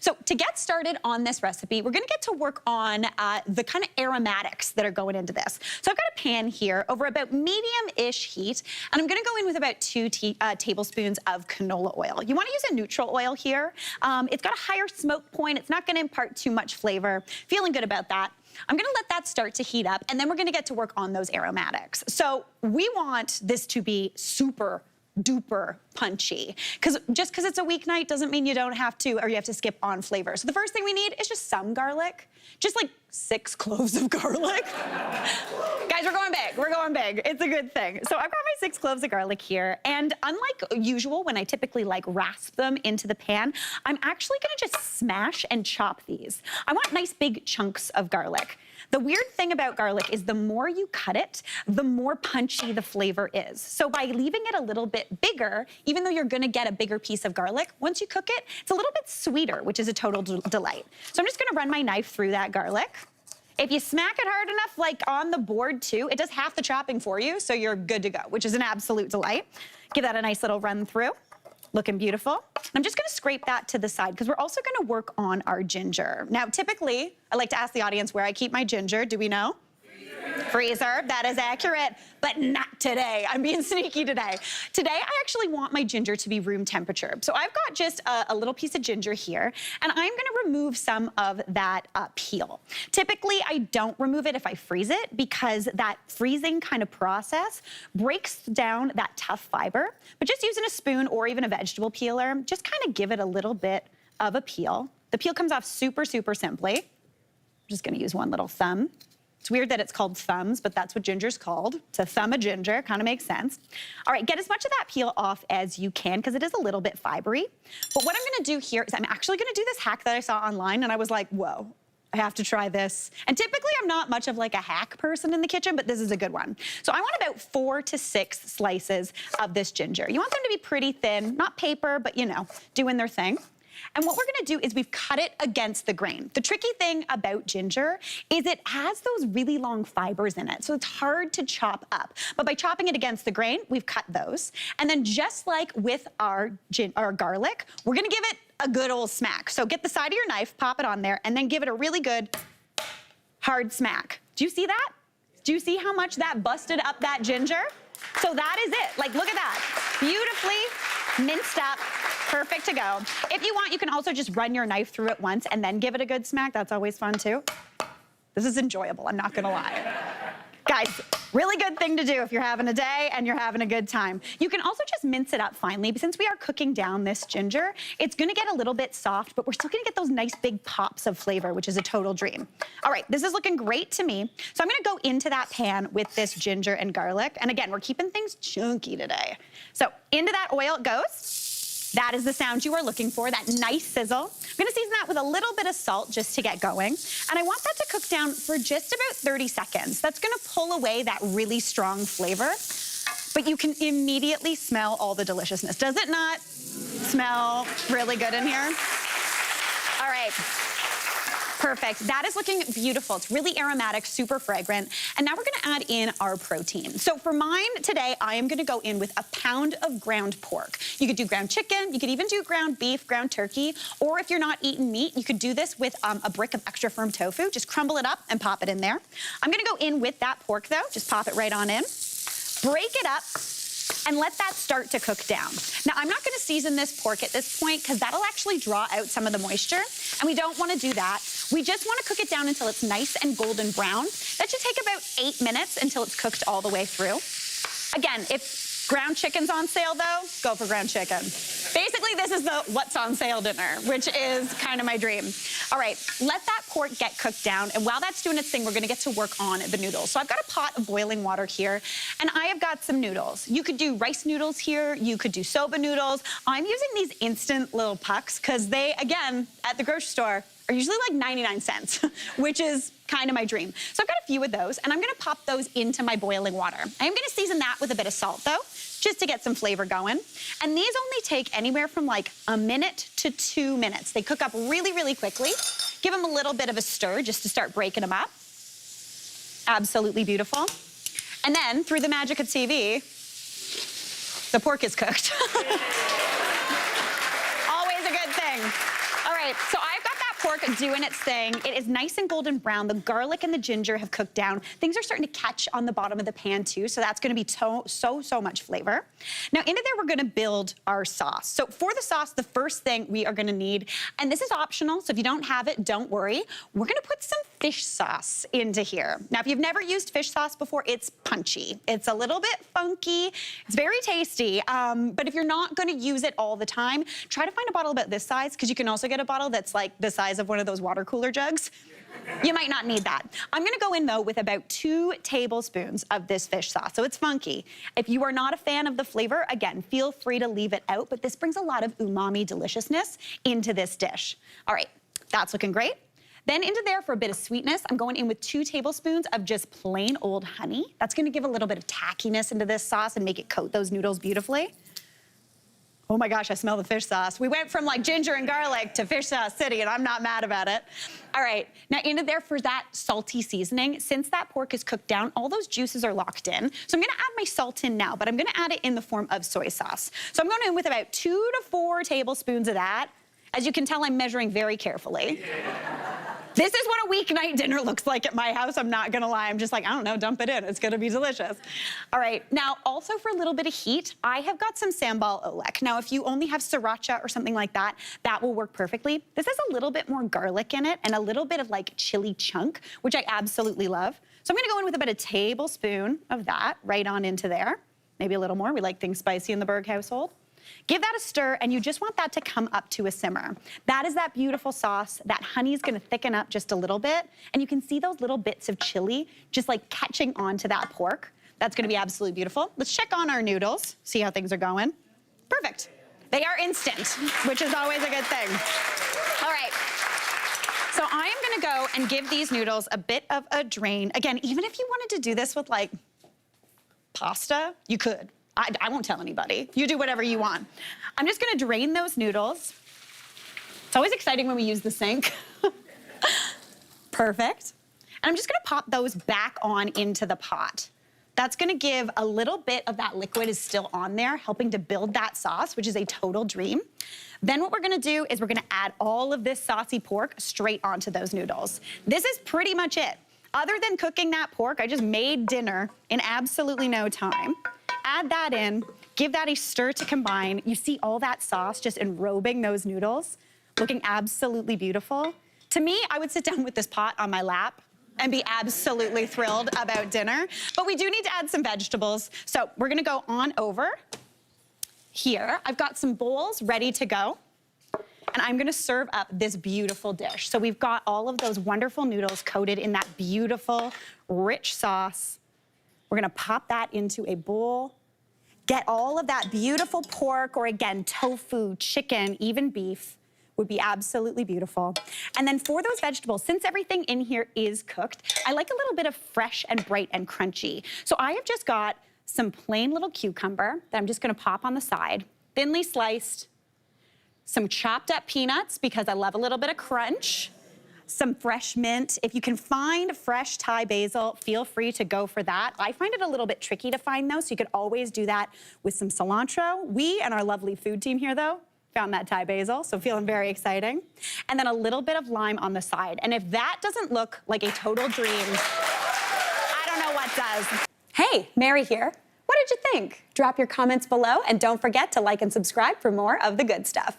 So to get started on this recipe, we're gonna get to work on the kind of aromatics that are going into this. So I've got a pan here over about medium-ish heat, and I'm gonna go in with about 2 tablespoons of canola oil. You wanna use a neutral oil here. It's got a higher smoke point. It's not gonna impart too much flavor. Feeling good about that. I'm gonna let that start to heat up, and then we're gonna get to work on those aromatics. So we want this to be super duper punchy. Just because it's a weeknight doesn't mean you don't have to, or you have to skip on flavor. So the first thing we need is just some garlic, just like 6 cloves of garlic. Guys, we're going big, we're going big. It's a good thing. So I've got my 6 cloves of garlic here, and unlike usual, when I typically like rasp them into the pan, I'm actually gonna just smash and chop these. I want nice big chunks of garlic. The weird thing about garlic is the more you cut it, the more punchy the flavor is. So by leaving it a little bit bigger, even though you're gonna get a bigger piece of garlic, once you cook it, it's a little bit sweeter, which is a total delight. So I'm just gonna run my knife through that garlic. If you smack it hard enough, like on the board too, it does half the chopping for you, so you're good to go, which is an absolute delight. Give that a nice little run through. Looking beautiful. I'm just gonna scrape that to the side because we're also gonna work on our ginger. Now, typically, I like to ask the audience where I keep my ginger. Do we know? Freezer, that is accurate, but not today. I'm being sneaky today. Today, I actually want my ginger to be room temperature. So I've got just a little piece of ginger here, and I'm gonna remove some of that peel. Typically, I don't remove it if I freeze it because that freezing kind of process breaks down that tough fiber. But just using a spoon or even a vegetable peeler, just kind of give it a little bit of a peel. The peel comes off super, super simply. I'm just gonna use one little thumb. It's weird that it's called thumbs, but that's what ginger's called. To thumb a ginger, kind of makes sense. All right, get as much of that peel off as you can because it is a little bit fibery. But what I'm gonna do here is I'm actually gonna do this hack that I saw online, and I was like, whoa, I have to try this. And typically I'm not much of like a hack person in the kitchen, but this is a good one. So I want about 4 to 6 slices of this ginger. You want them to be pretty thin, not paper, but you know, doing their thing. And what we're gonna do is we've cut it against the grain. The tricky thing about ginger is it has those really long fibers in it, so it's hard to chop up. But by chopping it against the grain, we've cut those. And then just like with our garlic, we're gonna give it a good old smack. So get the side of your knife, pop it on there, and then give it a really good hard smack. Do you see that? Do you see how much that busted up that ginger? So that is it. Like, look at that. Beautifully minced up. Perfect to go. If you want, you can also just run your knife through it once and then give it a good smack. That's always fun too. This is enjoyable, I'm not gonna lie. Guys, really good thing to do if you're having a day and you're having a good time. You can also just mince it up finely, but since we are cooking down this ginger, it's gonna get a little bit soft, but we're still gonna get those nice big pops of flavor, which is a total dream. All right, this is looking great to me. So I'm gonna go into that pan with this ginger and garlic. And again, we're keeping things chunky today. So into that oil it goes. That is the sound you are looking for, that nice sizzle. I'm gonna season that with a little bit of salt just to get going. And I want that to cook down for just about 30 seconds. That's gonna pull away that really strong flavor, but you can immediately smell all the deliciousness. Does it not smell really good in here? All right. Perfect. That is looking beautiful. It's really aromatic, super fragrant. And now we're gonna add in our protein. So for mine today, I am gonna go in with a pound of ground pork. You could do ground chicken, you could even do ground beef, ground turkey, or if you're not eating meat, you could do this with a brick of extra firm tofu. Just crumble it up and pop it in there. I'm gonna go in with that pork though. Just pop it right on in. Break it up and let that start to cook down. Now, I'm not gonna season this pork at this point because that'll actually draw out some of the moisture, and we don't wanna do that. We just wanna cook it down until it's nice and golden brown. That should take about 8 minutes until it's cooked all the way through. Again, if ground chicken's on sale though, go for ground chicken. Basically, this is the what's on sale dinner, which is kind of my dream. All right, let that pork get cooked down, and while that's doing its thing, we're gonna get to work on the noodles. So I've got a pot of boiling water here, and I have got some noodles. You could do rice noodles here, you could do soba noodles. I'm using these instant little pucks, because they, again, at the grocery store, are usually like 99 cents, which is kind of my dream. So I've got a few of those, and I'm gonna pop those into my boiling water. I am gonna season that with a bit of salt though, just to get some flavor going. And these only take anywhere from like a minute to 2 minutes. They cook up really, really quickly. Give them a little bit of a stir just to start breaking them up. Absolutely beautiful. And then, through the magic of TV, the pork is cooked. Always a good thing. All right. right, so I've got that pork doing its thing. It is nice and golden brown. The garlic and the ginger have cooked down. Things are starting to catch on the bottom of the pan too, so that's gonna be so much flavor. Now into there, we're gonna build our sauce. So for the sauce, the first thing we are gonna need, and this is optional, so if you don't have it, don't worry. We're gonna put some fish sauce into here. Now, if you've never used fish sauce before, it's punchy. It's a little bit funky. It's very tasty, but if you're not gonna use it all the time, try to find a bottle about this size, because you can also get a bottle that's like the size of one of those water cooler jugs. You might not need that. I'm gonna go in though with about 2 tablespoons of this fish sauce, so it's funky. If you are not a fan of the flavor, again, feel free to leave it out, but this brings a lot of umami deliciousness into this dish. All right, that's looking great. Then into there for a bit of sweetness, I'm going in with 2 tablespoons of just plain old honey. That's gonna give a little bit of tackiness into this sauce and make it coat those noodles beautifully. Oh my gosh, I smell the fish sauce. We went from like ginger and garlic to fish sauce city, and I'm not mad about it. All right, now into there for that salty seasoning. Since that pork is cooked down, all those juices are locked in. So I'm gonna add my salt in now, but I'm gonna add it in the form of soy sauce. So I'm going in with about 2 to 4 tablespoons of that. As you can tell, I'm measuring very carefully. This is what a weeknight dinner looks like at my house. I'm not gonna lie. I'm just like, I don't know, dump it in. It's gonna be delicious. All right, now also for a little bit of heat, I have got some sambal oelek. Now, if you only have sriracha or something like that, that will work perfectly. This has a little bit more garlic in it and a little bit of like chili chunk, which I absolutely love. So I'm gonna go in with about a tablespoon of that right on into there. Maybe a little more. We like things spicy in the Berg household. Give that a stir, and you just want that to come up to a simmer. That is that beautiful sauce. That honey is gonna thicken up just a little bit, and you can see those little bits of chili just like catching onto that pork. That's gonna be absolutely beautiful. Let's check on our noodles, see how things are going. Perfect. They are instant, which is always a good thing. All right. So I am gonna go and give these noodles a bit of a drain. Again, even if you wanted to do this with like pasta, you could. I won't tell anybody. You do whatever you want. I'm just gonna drain those noodles. It's always exciting when we use the sink. Perfect. And I'm just gonna pop those back on into the pot. That's gonna give a little bit of that liquid is still on there, helping to build that sauce, which is a total dream. Then what we're gonna do is we're gonna add all of this saucy pork straight onto those noodles. This is pretty much it. Other than cooking that pork, I just made dinner in absolutely no time. Add that in, give that a stir to combine. You see all that sauce just enrobing those noodles, looking absolutely beautiful. To me, I would sit down with this pot on my lap and be absolutely thrilled about dinner. But we do need to add some vegetables. So we're gonna go on over here. I've got some bowls ready to go. And I'm gonna serve up this beautiful dish. So we've got all of those wonderful noodles coated in that beautiful, rich sauce. We're gonna pop that into a bowl, get all of that beautiful pork, or again, tofu, chicken, even beef, would be absolutely beautiful. And then for those vegetables, since everything in here is cooked, I like a little bit of fresh and bright and crunchy. So I have just got some plain little cucumber that I'm just gonna pop on the side, thinly sliced, some chopped up peanuts because I love a little bit of crunch, some fresh mint. If you can find fresh Thai basil, feel free to go for that. I find it a little bit tricky to find though, so you could always do that with some cilantro. We and our lovely food team here though, found that Thai basil, so feeling very exciting. And then a little bit of lime on the side. And if that doesn't look like a total dream, I don't know what does. Hey, Mary here. What did you think? Drop your comments below and don't forget to like and subscribe for more of the good stuff.